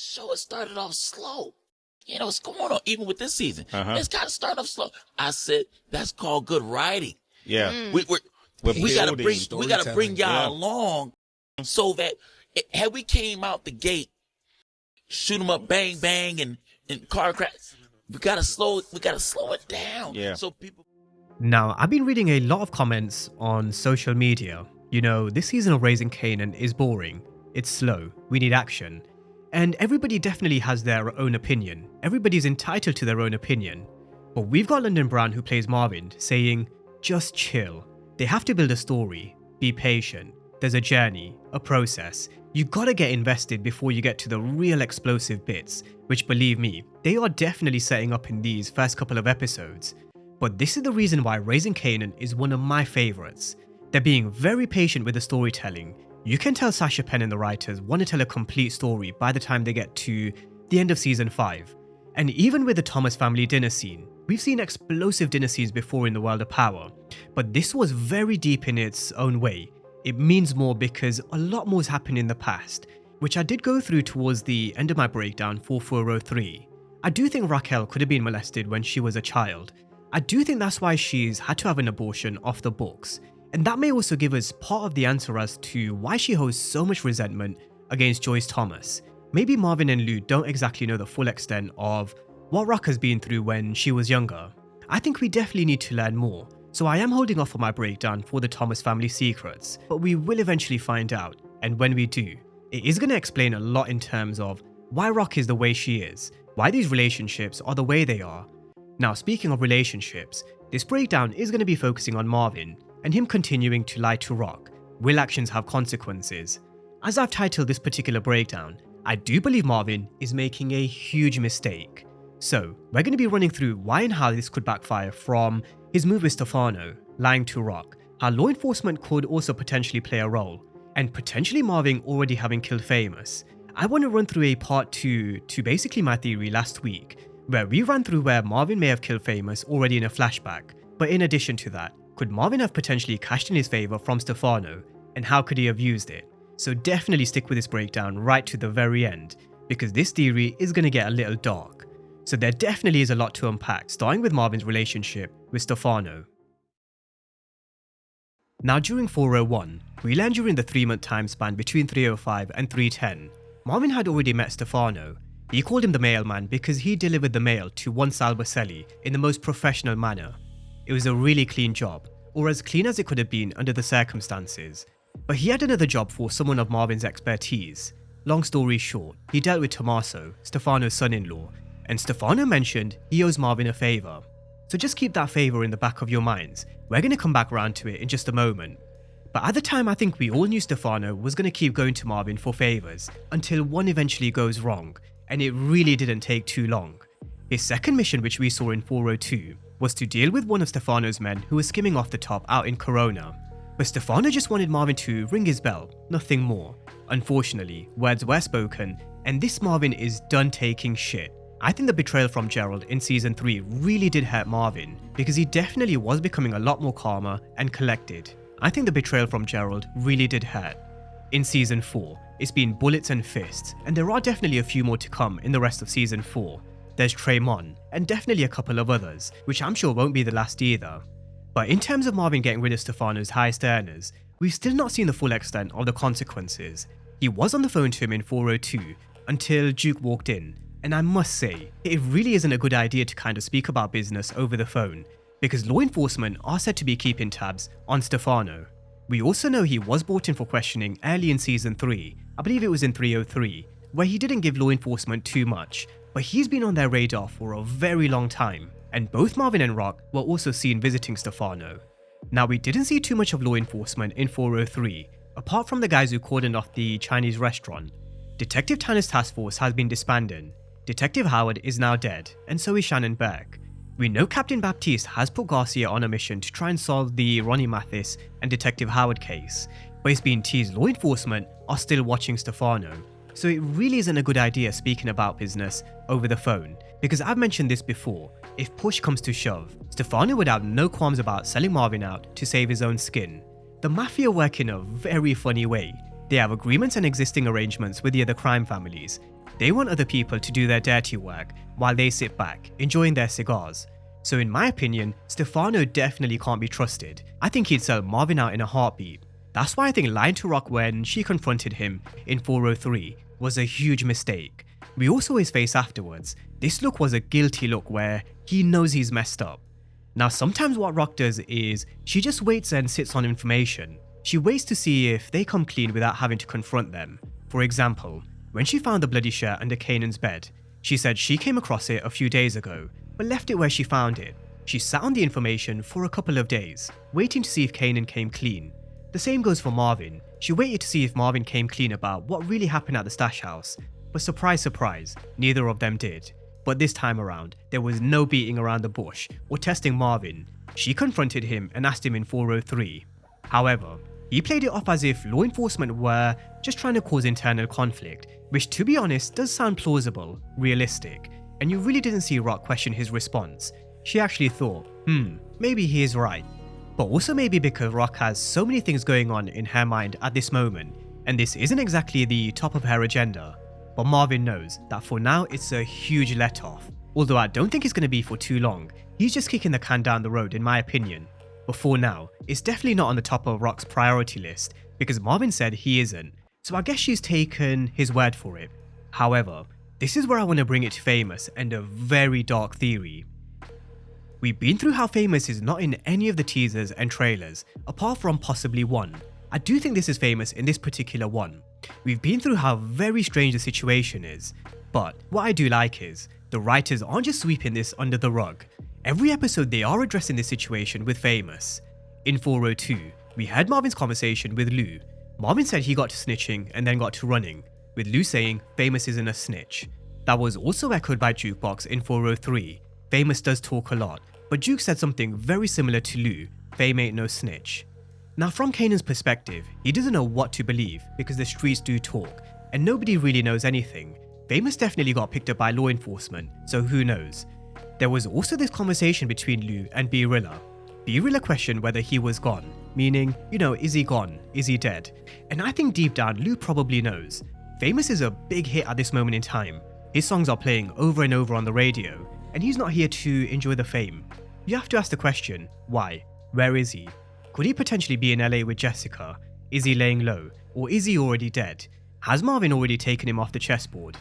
show has started off slow. It's going on even with this season. It's got to start off slow. I said, that's called good writing. Yeah. We got to bring y'all along so that had we came out the gate, shoot them up, bang, bang, and car crash, we got to slow it down. Yeah. So people. Now, I've been reading a lot of comments on social media. This season of Raising Kanan is boring. It's slow. We need action. And everybody definitely has their own opinion. Everybody's entitled to their own opinion. But we've got London Brown, who plays Marvin, saying, just chill. They have to build a story. Be patient. There's a journey, a process. You gotta get invested before you get to the real explosive bits, which, believe me, they are definitely setting up in these first couple of episodes. But this is the reason why Raising Kanan is one of my favourites. They're being very patient with the storytelling. You can tell Sasha Penn and the writers want to tell a complete story by the time they get to the end of season 5. And even with the Thomas family dinner scene, we've seen explosive dinner scenes before in the World of Power, but this was very deep in its own way. It means more because a lot more has happened in the past, which I did go through towards the end of my breakdown for 403. I do think Raquel could have been molested when she was a child. I do think that's why she's had to have an abortion off the books. And that may also give us part of the answer as to why she holds so much resentment against Joyce Thomas. Maybe Marvin and Lou don't exactly know the full extent of what Rock has been through when she was younger. I think we definitely need to learn more, so I am holding off on my breakdown for the Thomas family secrets, but we will eventually find out, and when we do, it is going to explain a lot in terms of why Rock is the way she is, why these relationships are the way they are. Now, speaking of relationships, this breakdown is going to be focusing on Marvin and him continuing to lie to Rock. Will actions have consequences? As I've titled this particular breakdown, I do believe Marvin is making a huge mistake. So, we're going to be running through why and how this could backfire, from his move with Stefano, lying to Rock, how law enforcement could also potentially play a role, and potentially Marvin already having killed Famous. I want to run through a part 2 to basically my theory last week, where we ran through where Marvin may have killed Famous already in a flashback, but in addition to that, could Marvin have potentially cashed in his favour from Stefano, and how could he have used it? So definitely stick with this breakdown right to the very end, because this theory is going to get a little dark. So there definitely is a lot to unpack, starting with Marvin's relationship with Stefano. Now during 401, we learned during the 3-month time span between 305 and 310, Marvin had already met Stefano. He called him the mailman because he delivered the mail to one Sal Baselli in the most professional manner. It was a really clean job, or as clean as it could have been under the circumstances. But he had another job for someone of Marvin's expertise. Long story short, he dealt with Tommaso, Stefano's son-in-law, and Stefano mentioned he owes Marvin a favour. So just keep that favour in the back of your minds. We're going to come back around to it in just a moment. But at the time, I think we all knew Stefano was going to keep going to Marvin for favours until one eventually goes wrong, and it really didn't take too long. His second mission, which we saw in 402, was to deal with one of Stefano's men who was skimming off the top out in Corona. But Stefano just wanted Marvin to ring his bell, nothing more. Unfortunately, words were spoken, and this Marvin is done taking shit. I think the betrayal from Gerald in season 3 really did hurt Marvin, because he definitely was becoming a lot more calmer and collected. I think the betrayal from Gerald really did hurt. In season 4, it's been bullets and fists, and there are definitely a few more to come in the rest of season 4. There's Tremon, and definitely a couple of others, which I'm sure won't be the last either. But in terms of Marvin getting rid of Stefano's highest earners, we've still not seen the full extent of the consequences. He was on the phone to him in 402 until Duke walked in, and I must say, it really isn't a good idea to kind of speak about business over the phone, because law enforcement are said to be keeping tabs on Stefano. We also know he was brought in for questioning early in season 3, I believe it was in 303, where he didn't give law enforcement too much, but he's been on their radar for a very long time, and both Marvin and Rock were also seen visiting Stefano. Now, we didn't see too much of law enforcement in 403, apart from the guys who cordoned off the Chinese restaurant. Detective Tanner's task force has been disbanded. Detective Howard is now dead, and so is Shannon Burke. We know Captain Baptiste has put Garcia on a mission to try and solve the Ronnie Mathis and Detective Howard case, but it's been teased law enforcement are still watching Stefano. So it really isn't a good idea speaking about business over the phone, because I've mentioned this before, if push comes to shove, Stefano would have no qualms about selling Marvin out to save his own skin. The Mafia work in a very funny way. They have agreements and existing arrangements with the other crime families, They want other people to do their dirty work while they sit back, enjoying their cigars. So in my opinion, Stefano definitely can't be trusted. I think he'd sell Marvin out in a heartbeat. That's why I think lying to Rock when she confronted him in 403 was a huge mistake. We also saw his face afterwards. This look was a guilty look where he knows he's messed up. Now sometimes what Rock does is she just waits and sits on information. She waits to see if they come clean without having to confront them. For example, when she found the bloody shirt under Kanan's bed, she said she came across it a few days ago, but left it where she found it. She sat on the information for a couple of days, waiting to see if Kanan came clean. The same goes for Marvin. She waited to see if Marvin came clean about what really happened at the stash house, but surprise surprise, neither of them did. But this time around, there was no beating around the bush or testing Marvin. She confronted him and asked him in 403. However, he played it off as if law enforcement were just trying to cause internal conflict, which to be honest does sound plausible, realistic, and you really didn't see Rock question his response. She actually thought, maybe he is right. But also maybe because Rock has so many things going on in her mind at this moment, and this isn't exactly the top of her agenda. But Marvin knows that for now it's a huge let-off. Although I don't think it's going to be for too long. He's just kicking the can down the road in my opinion. But for now, it's definitely not on the top of Rock's priority list because Marvin said he isn't. So I guess she's taken his word for it. However, this is where I want to bring it to Famous and a very dark theory. We've been through how Famous is not in any of the teasers and trailers, apart from possibly one. I do think this is Famous in this particular one. We've been through how very strange the situation is, but what I do like is, the writers aren't just sweeping this under the rug. Every episode they are addressing this situation with Famous. In 402, we had Marvin's conversation with Lou. Marvin said he got to snitching and then got to running, with Lou saying Famous isn't a snitch. That was also echoed by Jukebox in 403. Famous does talk a lot, but Juke said something very similar to Lou, Fame ain't no snitch. Now from Kanan's perspective, he doesn't know what to believe because the streets do talk, and nobody really knows anything. Famous definitely got picked up by law enforcement, so who knows. There was also this conversation between Lou and B-Rilla. B-Rilla questioned whether he was gone, meaning, is he gone? Is he dead? And I think deep down Lou probably knows. Famous is a big hit at this moment in time. His songs are playing over and over on the radio, and he's not here to enjoy the fame. You have to ask the question, why? Where is he? Could he potentially be in LA with Jessica? Is he laying low? Or is he already dead? Has Marvin already taken him off the chessboard?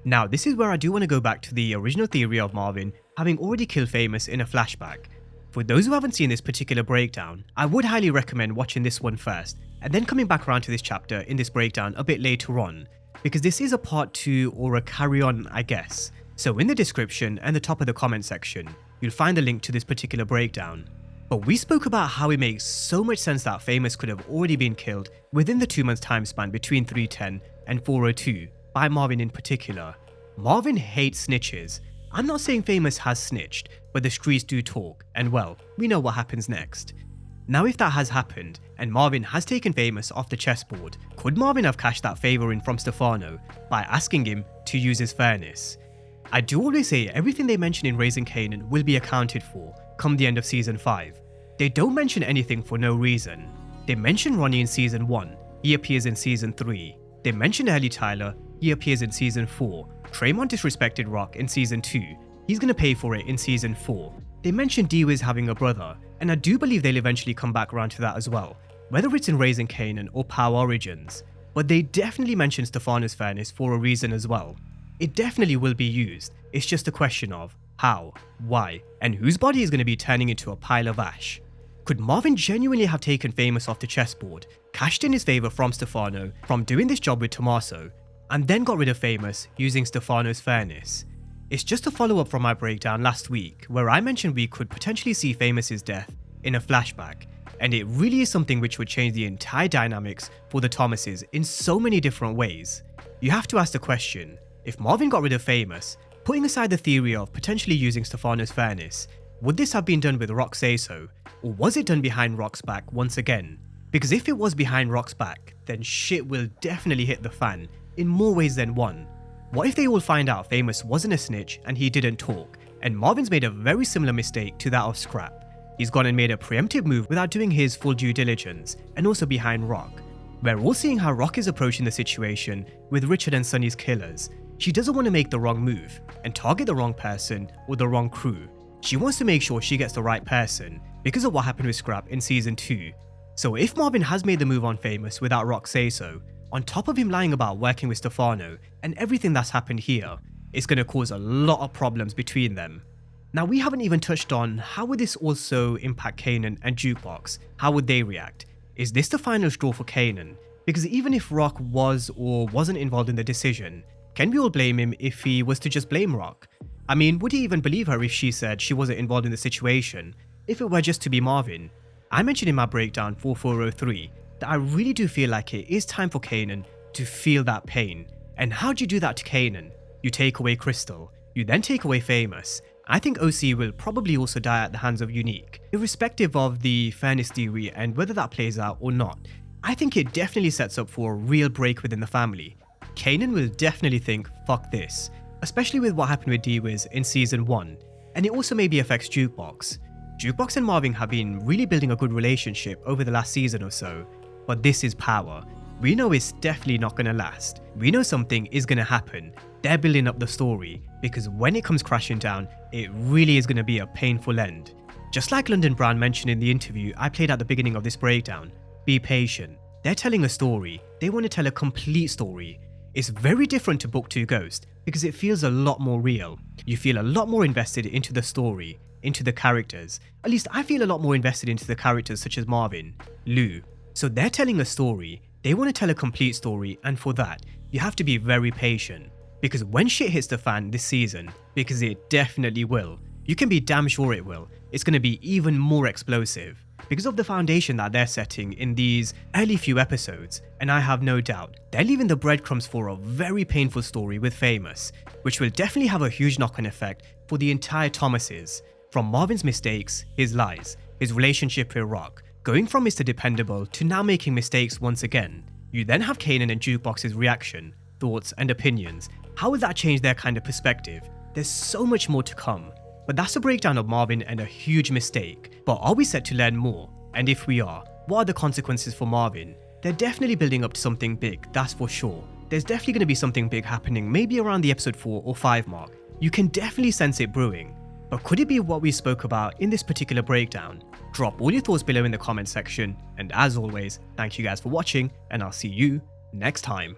Now this is where I do want to go back to the original theory of Marvin having already killed Famous in a flashback. For those who haven't seen this particular breakdown, I would highly recommend watching this one first and then coming back around to this chapter in this breakdown a bit later on, because this is a part 2 or a carry on I guess. So in the description and the top of the comment section, you'll find the link to this particular breakdown. But we spoke about how it makes so much sense that Famous could have already been killed within the 2 months time span between 310 and 402 by Marvin in particular. Marvin hates snitches. I'm not saying Famous has snitched, but the streets do talk, and well, we know what happens next. Now if that has happened, and Marvin has taken Famous off the chessboard, could Marvin have cashed that favour in from Stefano by asking him to use his fairness? I do always say everything they mention in Raising Kanan will be accounted for come the end of season 5. They don't mention anything for no reason. They mention Ronnie in season 1, he appears in season 3. They mention Ellie Tyler, he appears in season 4. Tremont disrespected Rock in season 2, he's gonna pay for it in season 4. They mention D-Wiz having a brother, and I do believe they'll eventually come back around to that as well, whether it's in Raising Kanan or Power Origins. But they definitely mention Stefano's fairness for a reason as well. It definitely will be used, it's just a question of how, why, and whose body is going to be turning into a pile of ash. Could Marvin genuinely have taken Famous off the chessboard, cashed in his favour from Stefano from doing this job with Tommaso, and then got rid of Famous using Stefano's fairness? It's just a follow-up from my breakdown last week where I mentioned we could potentially see Famous's death in a flashback, and it really is something which would change the entire dynamics for the Thomases in so many different ways. You have to ask the question, if Marvin got rid of Famous, putting aside the theory of potentially using Stefano's fairness, would this have been done with Rock say-so, or was it done behind Rock's back once again? Because if it was behind Rock's back, then shit will definitely hit the fan in more ways than one. What if they all find out Famous wasn't a snitch and he didn't talk, and Marvin's made a very similar mistake to that of Scrap? He's gone and made a preemptive move without doing his full due diligence, and also behind Rock. We're all seeing how Rock is approaching the situation with Richard and Sonny's killers. She doesn't want to make the wrong move and target the wrong person or the wrong crew. She wants to make sure she gets the right person because of what happened with Scrap in season 2. So if Marvin has made the move on Famous without Rock say so, on top of him lying about working with Stefano and everything that's happened here, it's going to cause a lot of problems between them. Now we haven't even touched on how would this also impact Kanan and Jukebox. How would they react? Is this the final straw for Kanan? Because even if Rock was or wasn't involved in the decision, can we all blame him if he was to just blame Rock? I mean, would he even believe her if she said she wasn't involved in the situation, if it were just to be Marvin? I mentioned in my breakdown 4403 that I really do feel like it is time for Kanan to feel that pain. And how do you do that to Kanan? You take away Crystal, you then take away Famous. I think OC will probably also die at the hands of Unique. Irrespective of the fairness theory and whether that plays out or not, I think it definitely sets up for a real break within the family. Kanan will definitely think, fuck this, especially with what happened with D-Wiz in season 1, and it also maybe affects Jukebox. Jukebox and Marvin have been really building a good relationship over the last season or so, but this is power. We know it's definitely not going to last. We know something is going to happen. They're building up the story, because when it comes crashing down, it really is going to be a painful end. Just like London Brown mentioned in the interview I played at the beginning of this breakdown, be patient. They're telling a story. They want to tell a complete story. It's very different to Book 2 Ghost, because it feels a lot more real. You feel a lot more invested into the story, into the characters. At least I feel a lot more invested into the characters such as Marvin, Lou. So they're telling a story. They want to tell a complete story, and for that, you have to be very patient. Because when shit hits the fan this season, because it definitely will, you can be damn sure it will, it's going to be even more explosive. Because of the foundation that they're setting in these early few episodes, and I have no doubt, they're leaving the breadcrumbs for a very painful story with Famous, which will definitely have a huge knock-on effect for the entire Thomases. From Marvin's mistakes, his lies, his relationship with Rock, going from Mr. Dependable to now making mistakes once again. You then have Kanan and Jukebox's reaction, thoughts and opinions. How would that change their kind of perspective? There's so much more to come. But that's a breakdown of Marvin and a huge mistake. But are we set to learn more? And if we are, what are the consequences for Marvin? They're definitely building up to something big, that's for sure. There's definitely going to be something big happening maybe around the episode 4 or 5 mark. You can definitely sense it brewing. But could it be what we spoke about in this particular breakdown? Drop all your thoughts below in the comment section. And as always, thank you guys for watching, and I'll see you next time.